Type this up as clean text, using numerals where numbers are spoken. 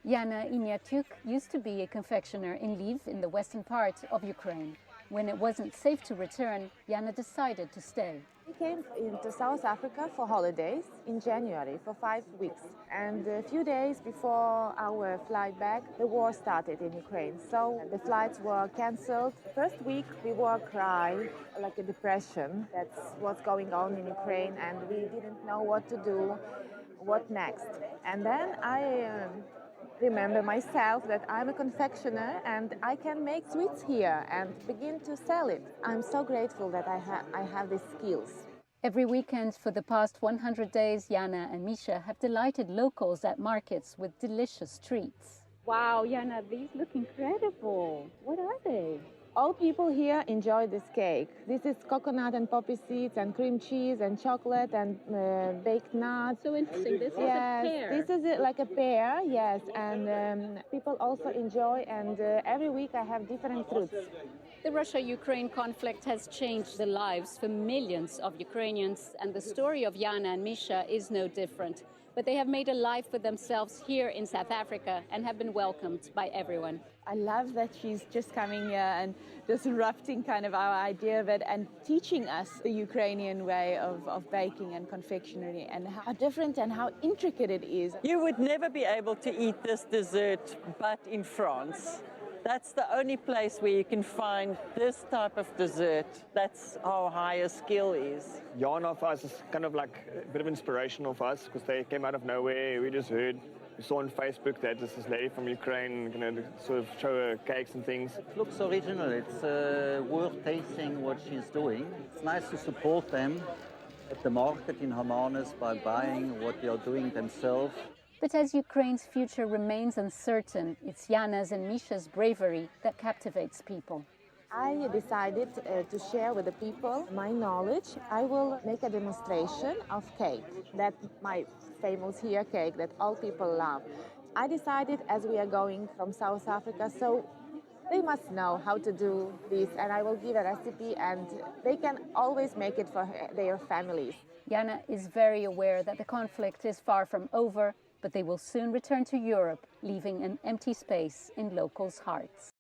Yana Inyatyuk used to be a confectioner in Lviv in the western part of Ukraine. When it wasn't safe to return, Yana decided to stay. We came into South Africa for holidays in January for 5 weeks. And a few days before our flight back, the war started in Ukraine. So the flights were cancelled. First week we were crying like a depression. That's what's going on in Ukraine, and we didn't know what to do, what next. And then I remember myself that I'm a confectioner and I can make sweets here and begin to sell it. I'm so grateful that I have these skills. Every weekend for the past 100 days, Yana and Misha have delighted locals at markets with delicious treats. Wow, Yana, these look incredible. What are they? All people here enjoy this cake. This is coconut and poppy seeds and cream cheese and chocolate and baked nuts. So interesting. This is a pear. This is like a pear, yes. And people also enjoy, and every week I have different fruits. The Russia-Ukraine conflict has changed the lives for millions of Ukrainians, and the story of Yana and Misha is no different. But they have made a life for themselves here in South Africa and have been welcomed by everyone. I love that she's just coming here and disrupting kind of our idea of it and teaching us the Ukrainian way of baking and confectionery and how different and how intricate it is. You would never be able to eat this dessert but in France. That's the only place where you can find this type of dessert. That's how high a skill is. Yana for us is kind of like a bit of inspirational for us because they came out of nowhere. We just heard, we saw on Facebook that this lady from Ukraine going to sort of show her cakes and things. It looks original. It's worth tasting what she's doing. It's nice to support them at the market in Hermanus by buying what they are doing themselves. But as Ukraine's future remains uncertain, it's Yana's and Misha's bravery that captivates people. I decided to share with the people my knowledge. I will make a demonstration of cake, that my famous here cake that all people love. I decided as we are going from South Africa, so they must know how to do this, and I will give a recipe and they can always make it for their families. Yana is very aware that the conflict is far from over, but they will soon return to Europe, leaving an empty space in locals' hearts.